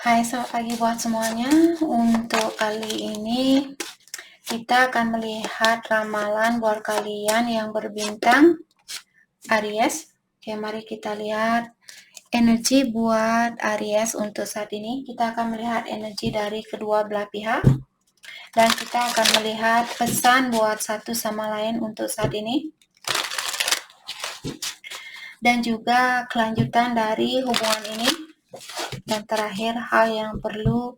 Hai, selamat pagi buat semuanya. Untuk kali ini kita akan melihat ramalan buat kalian yang berbintang Aries. Oke, mari kita lihat energi buat Aries untuk saat ini. Kita akan melihat energi dari kedua belah pihak dan kita akan melihat pesan buat satu sama lain untuk saat ini. Dan juga kelanjutan dari hubungan ini. Dan terakhir, hal yang perlu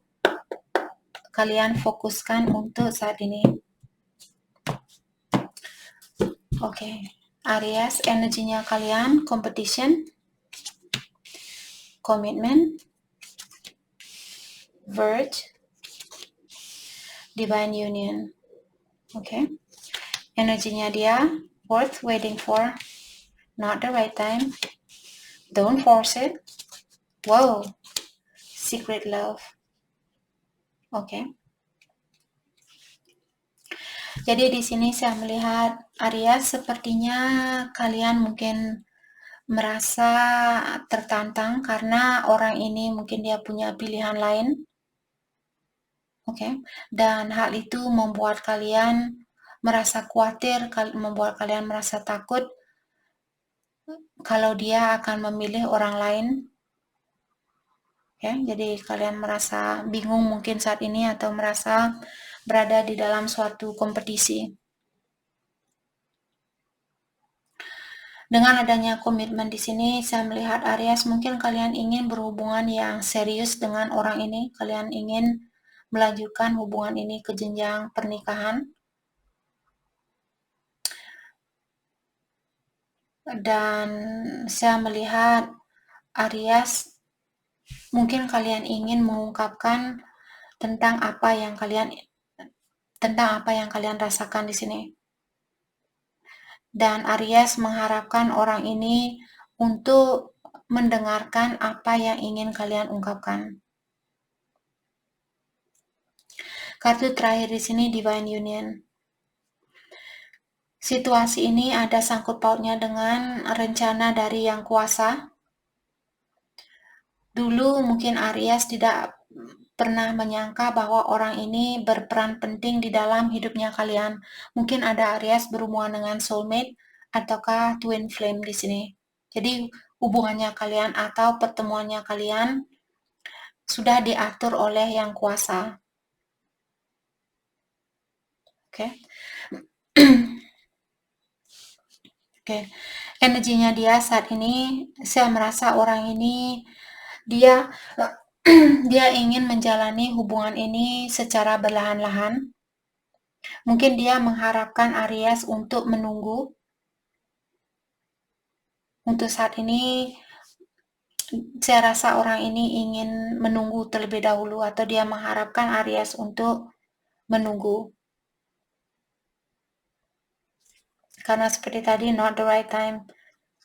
kalian fokuskan untuk saat ini. Oke, Aries, energinya kalian competition, commitment, verge, divine union. Oke, energinya dia worth waiting for, not the right time, don't force it, wow, secret love. Oke. Jadi di sini saya melihat Aries, sepertinya kalian mungkin merasa tertantang karena orang ini mungkin dia punya pilihan lain. Oke. Dan hal itu membuat kalian merasa khawatir, membuat kalian merasa takut kalau dia akan memilih orang lain. Oke, jadi kalian merasa bingung mungkin saat ini atau merasa berada di dalam suatu kompetisi. Dengan adanya komitmen di sini, saya melihat Aries, mungkin kalian ingin berhubungan yang serius dengan orang ini. Kalian ingin melanjutkan hubungan ini ke jenjang pernikahan. Dan saya melihat Aries, mungkin kalian ingin mengungkapkan tentang apa yang kalian rasakan di sini. Dan Aries mengharapkan orang ini untuk mendengarkan apa yang ingin kalian ungkapkan. Kartu terakhir di sini Divine Union. Situasi ini ada sangkut pautnya dengan rencana dari Yang Kuasa. Dulu mungkin Aries tidak pernah menyangka bahwa orang ini berperan penting di dalam hidupnya kalian. Mungkin ada Aries berhubungan dengan soulmate ataukah twin flame di sini. Jadi hubungannya kalian atau pertemuannya kalian sudah diatur oleh Yang Kuasa. Oke. Oke. Energinya dia saat ini, saya merasa orang ini dia ingin menjalani hubungan ini secara perlahan-lahan. Mungkin dia mengharapkan Aries untuk menunggu. Untuk saat ini, saya rasa orang ini ingin menunggu terlebih dahulu atau dia mengharapkan Aries untuk menunggu. Karena seperti tadi, not the right time.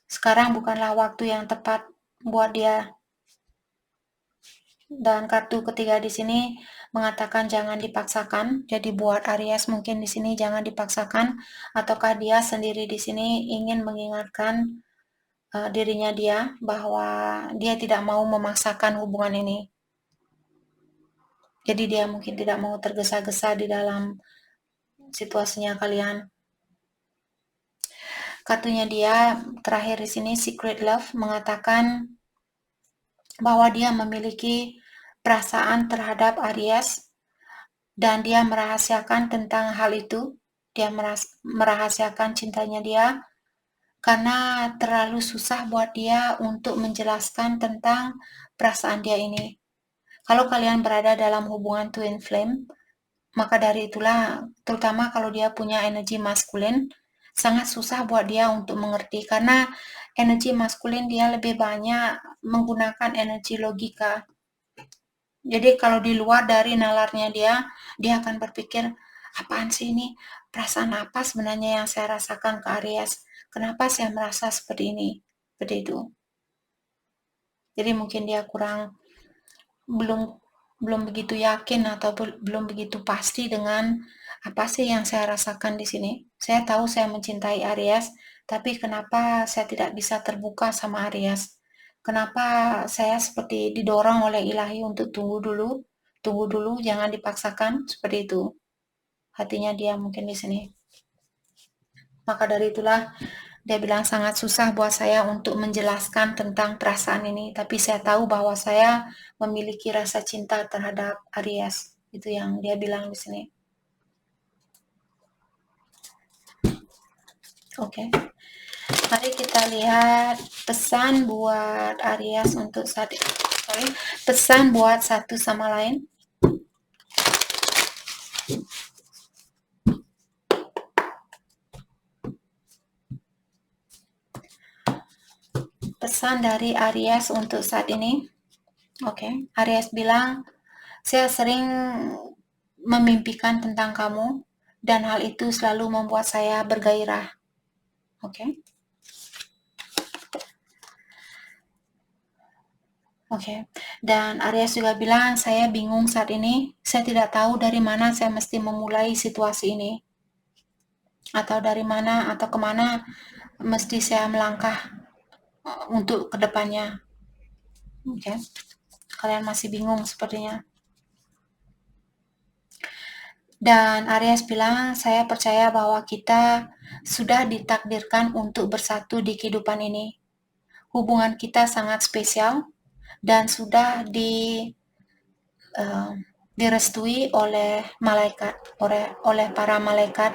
Sekarang bukanlah waktu yang tepat buat dia. Dan kartu ketiga di sini mengatakan jangan dipaksakan. Jadi buat Aries mungkin di sini jangan dipaksakan, ataukah dia sendiri di sini ingin mengingatkan dirinya dia bahwa dia tidak mau memaksakan hubungan ini. Jadi dia mungkin tidak mau tergesa-gesa di dalam situasinya kalian. Kartunya dia terakhir di sini Secret Love mengatakan bahwa dia memiliki perasaan terhadap Aries dan dia merahasiakan tentang hal itu. Dia merahasiakan cintanya dia karena terlalu susah buat dia untuk menjelaskan tentang perasaan dia ini. Kalau kalian berada dalam hubungan twin flame, maka dari itulah, terutama kalau dia punya energi maskulin, sangat susah buat dia untuk mengerti karena energi maskulin dia lebih banyak menggunakan energi logika. Jadi kalau di luar dari nalarnya dia akan berpikir, apaan sih ini? Perasaan apa sebenarnya yang saya rasakan ke Aries? Kenapa saya merasa seperti ini? Seperti itu. Jadi mungkin dia belum begitu yakin atau belum begitu pasti dengan apa sih yang saya rasakan di sini. Saya tahu saya mencintai Aries, tapi kenapa saya tidak bisa terbuka sama Aries? Kenapa saya seperti didorong oleh ilahi untuk tunggu dulu, jangan dipaksakan, seperti itu. Hatinya dia mungkin di sini. Maka dari itulah dia bilang sangat susah buat saya untuk menjelaskan tentang perasaan ini, tapi saya tahu bahwa saya memiliki rasa cinta terhadap Aries. Itu yang dia bilang di sini. Oke. Mari kita lihat pesan buat Aries untuk saat ini. Pesan buat satu sama lain. Pesan dari Aries untuk saat ini. Oke. Aries bilang, saya sering memimpikan tentang kamu dan hal itu selalu membuat saya bergairah. Oke. Oke. Dan Aries juga bilang, saya bingung saat ini. Saya tidak tahu dari mana saya mesti memulai situasi ini. Atau dari mana atau kemana mesti saya melangkah untuk kedepannya. Oke. Kalian masih bingung sepertinya. Dan Aries bilang, saya percaya bahwa kita sudah ditakdirkan untuk bersatu di kehidupan ini. Hubungan kita sangat spesial dan sudah direstui oleh malaikat, oleh para malaikat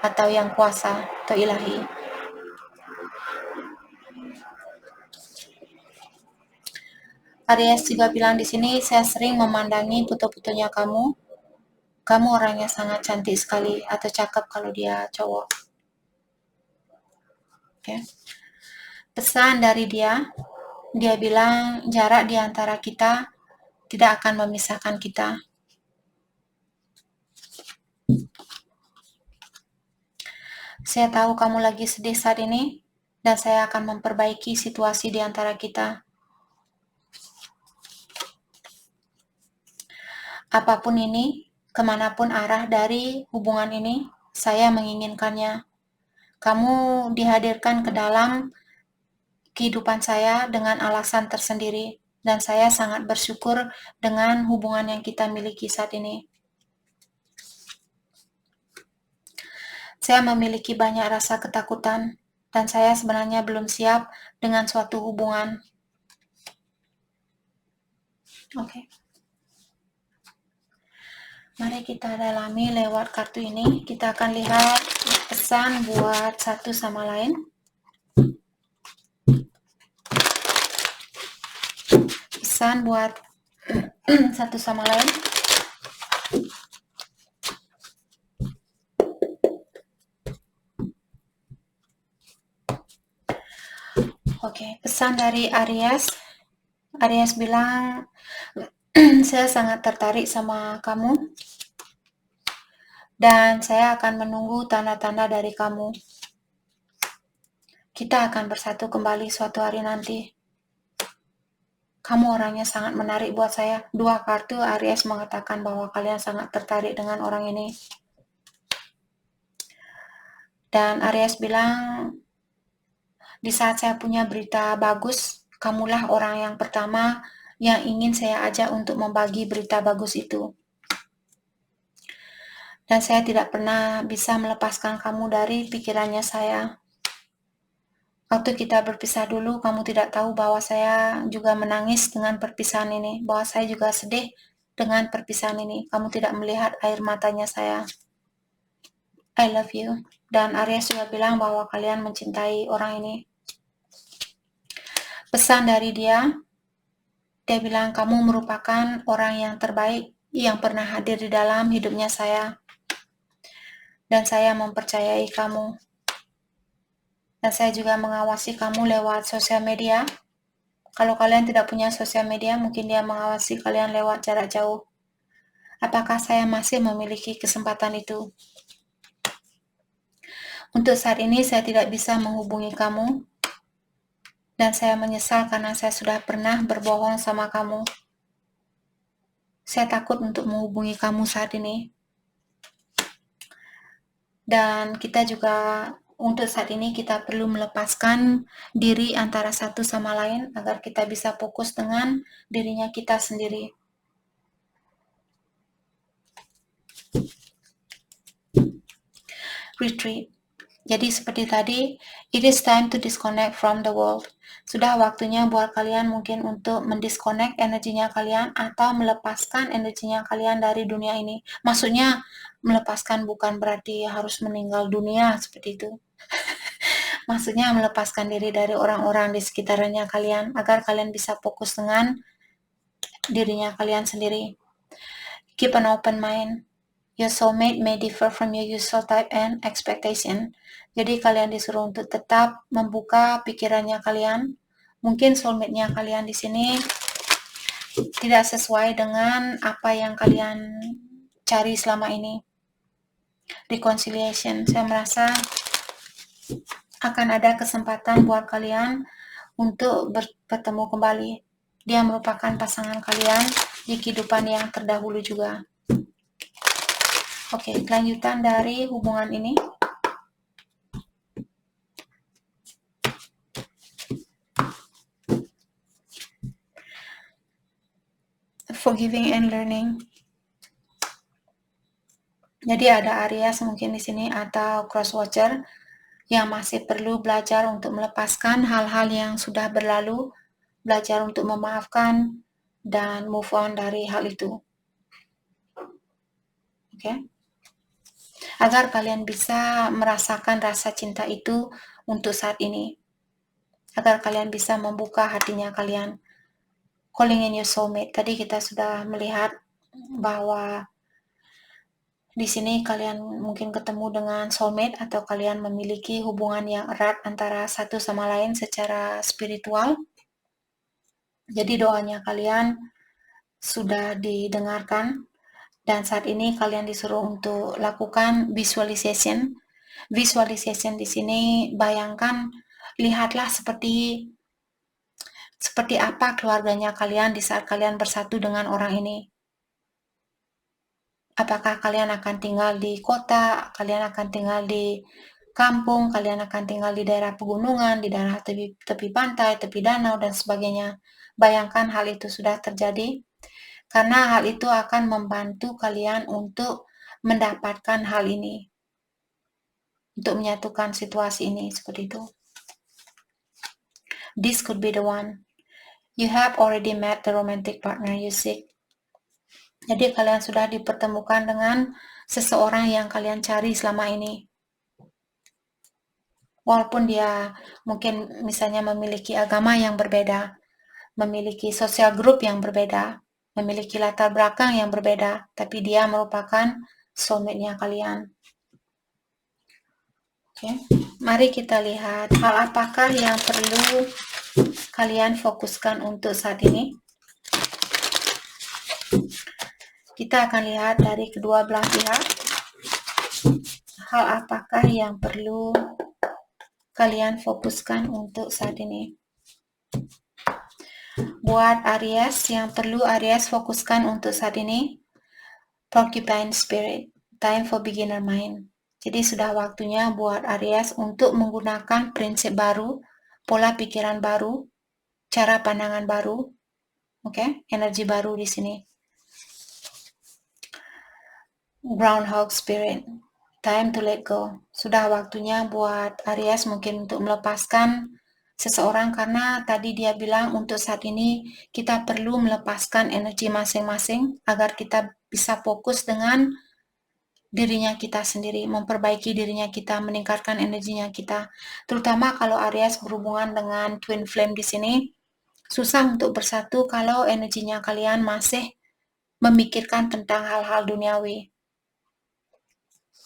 atau yang kuasa atau ilahi. Aries juga bilang di sini, saya sering memandangi foto-fotonya kamu. Kamu orangnya sangat cantik sekali, atau cakep kalau dia cowok. Oke. Pesan dari dia bilang jarak di antara kita tidak akan memisahkan kita. Saya tahu kamu lagi sedih saat ini, dan saya akan memperbaiki situasi di antara kita. Apapun ini, kemanapun arah dari hubungan ini, saya menginginkannya. Kamu dihadirkan ke dalam kehidupan saya dengan alasan tersendiri, dan saya sangat bersyukur dengan hubungan yang kita miliki saat ini. Saya memiliki banyak rasa ketakutan, dan saya sebenarnya belum siap dengan suatu hubungan. Oke. Mari kita dalami lewat kartu ini. Kita akan lihat pesan buat satu sama lain. Pesan buat satu sama lain. Oke, pesan dari Aries. Aries bilang, saya sangat tertarik sama kamu. Dan saya akan menunggu tanda-tanda dari kamu. Kita akan bersatu kembali suatu hari nanti. Kamu orangnya sangat menarik buat saya. Dua kartu Aries mengatakan bahwa kalian sangat tertarik dengan orang ini. Dan Aries bilang, di saat saya punya berita bagus, kamulah orang yang pertama yang ingin saya ajak untuk membagi berita bagus itu. Dan saya tidak pernah bisa melepaskan kamu dari pikirannya saya. Waktu kita berpisah dulu, kamu tidak tahu bahwa saya juga menangis dengan perpisahan ini, bahwa saya juga sedih dengan perpisahan ini. Kamu tidak melihat air matanya saya. I love you. Dan Aries juga bilang bahwa kalian mencintai orang ini. Pesan dari dia bilang kamu merupakan orang yang terbaik yang pernah hadir di dalam hidupnya saya. Dan saya mempercayai kamu. Dan saya juga mengawasi kamu lewat sosial media. Kalau kalian tidak punya sosial media, mungkin dia mengawasi kalian lewat jarak jauh. Apakah saya masih memiliki kesempatan itu? Untuk saat ini saya tidak bisa menghubungi kamu. Dan saya menyesal karena saya sudah pernah berbohong sama kamu. Saya takut untuk menghubungi kamu saat ini. Dan kita juga untuk saat ini kita perlu melepaskan diri antara satu sama lain agar kita bisa fokus dengan dirinya kita sendiri. Retreat. Jadi seperti tadi, it is time to disconnect from the world. Sudah waktunya buat kalian mungkin untuk mendisconnect energinya kalian atau melepaskan energinya kalian dari dunia ini. Maksudnya melepaskan bukan berarti harus meninggal dunia seperti itu. Maksudnya melepaskan diri dari orang-orang di sekitarnya kalian agar kalian bisa fokus dengan dirinya kalian sendiri. Keep an open mind. Your soulmate may differ from your usual type and expectation. Jadi kalian disuruh untuk tetap membuka pikirannya kalian. Mungkin soulmate-nya kalian di sini tidak sesuai dengan apa yang kalian cari selama ini. Reconciliation. Saya merasa akan ada kesempatan buat kalian untuk bertemu kembali. Dia merupakan pasangan kalian di kehidupan yang terdahulu juga. Oke, kelanjutan dari hubungan ini. Forgiving and learning. Jadi ada Aries mungkin di sini atau crosswatcher yang masih perlu belajar untuk melepaskan hal-hal yang sudah berlalu, belajar untuk memaafkan dan move on dari hal itu. Oke. Agar kalian bisa merasakan rasa cinta itu untuk saat ini. Agar kalian bisa membuka hatinya kalian. Calling in your soulmate. Tadi kita sudah melihat bahwa di sini kalian mungkin ketemu dengan soulmate atau kalian memiliki hubungan yang erat antara satu sama lain secara spiritual. Jadi doanya kalian sudah didengarkan dan saat ini kalian disuruh untuk lakukan visualization. Visualization di sini bayangkan, lihatlah seperti apa keluarganya kalian di saat kalian bersatu dengan orang ini. Apakah kalian akan tinggal di kota, kalian akan tinggal di kampung, kalian akan tinggal di daerah pegunungan, di daerah tepi pantai, tepi danau, dan sebagainya. Bayangkan hal itu sudah terjadi, karena hal itu akan membantu kalian untuk mendapatkan hal ini, untuk menyatukan situasi ini, seperti itu. This could be the one. You have already met the romantic partner you seek. Jadi kalian sudah dipertemukan dengan seseorang yang kalian cari selama ini. Walaupun dia mungkin misalnya memiliki agama yang berbeda, memiliki sosial grup yang berbeda, memiliki latar belakang yang berbeda, tapi dia merupakan soulmate-nya kalian. Oke, mari kita lihat hal apakah yang perlu kalian fokuskan untuk saat ini. Kita akan lihat dari kedua belah pihak. Hal apakah yang perlu kalian fokuskan untuk saat ini. Buat Aries, yang perlu Aries fokuskan untuk saat ini, Porcupine Spirit, time for beginner mind. Jadi sudah waktunya buat Aries untuk menggunakan prinsip baru, pola pikiran baru, cara pandangan baru, oke, energi baru di sini. Groundhog Spirit, time to let go. Sudah waktunya buat Aries mungkin untuk melepaskan seseorang, karena tadi dia bilang untuk saat ini kita perlu melepaskan energi masing-masing agar kita bisa fokus dengan dirinya kita sendiri, memperbaiki dirinya kita, meningkatkan energinya kita. Terutama kalau Aries berhubungan dengan twin flame di sini, susah untuk bersatu kalau energinya kalian masih memikirkan tentang hal-hal duniawi.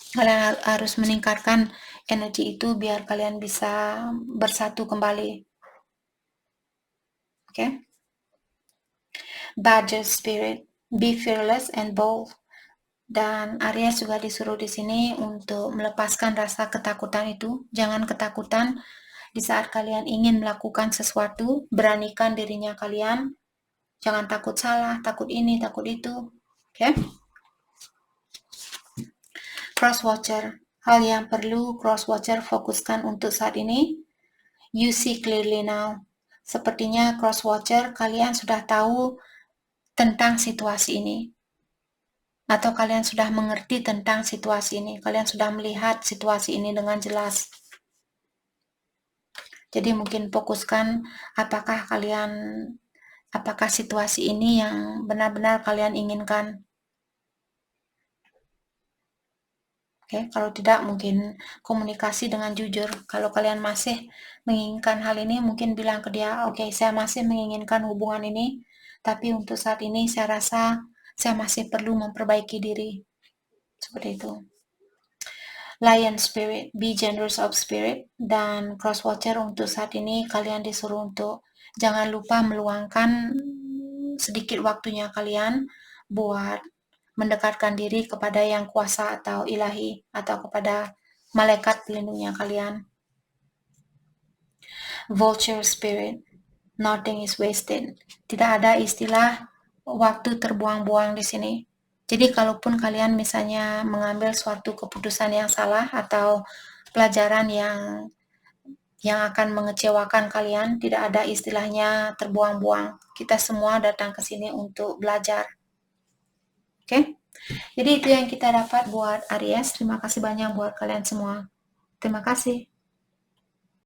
Kalian harus meningkatkan energi itu biar kalian bisa bersatu kembali. Oke? Badger Spirit, be fearless and bold. Dan Aries juga disuruh di sini untuk melepaskan rasa ketakutan itu. Jangan ketakutan di saat kalian ingin melakukan sesuatu, beranikan dirinya kalian. Jangan takut salah, takut ini, takut itu. Oke? Crosswatcher, hal yang perlu cross-watcher fokuskan untuk saat ini? You see clearly now. Sepertinya cross-watcher kalian sudah tahu tentang situasi ini. Atau kalian sudah mengerti tentang situasi ini. Kalian sudah melihat situasi ini dengan jelas. Jadi mungkin fokuskan apakah situasi ini yang benar-benar kalian inginkan. Oke, kalau tidak mungkin komunikasi dengan jujur. Kalau kalian masih menginginkan hal ini, mungkin bilang ke dia, oke, saya masih menginginkan hubungan ini, tapi untuk saat ini saya rasa saya masih perlu memperbaiki diri. Seperti itu. Lion spirit, be generous of spirit, dan cross-watcher untuk saat ini kalian disuruh untuk jangan lupa meluangkan sedikit waktunya kalian buat mendekatkan diri kepada yang kuasa atau ilahi atau kepada malaikat pelindungnya kalian. Vulture spirit, nothing is wasted. Tidak ada istilah waktu terbuang-buang di sini. Jadi kalaupun kalian misalnya mengambil suatu keputusan yang salah atau pelajaran yang akan mengecewakan kalian, tidak ada istilahnya terbuang-buang. Kita semua datang ke sini untuk belajar. Oke? Jadi itu yang kita dapat buat Aries. Terima kasih banyak buat kalian semua. Terima kasih.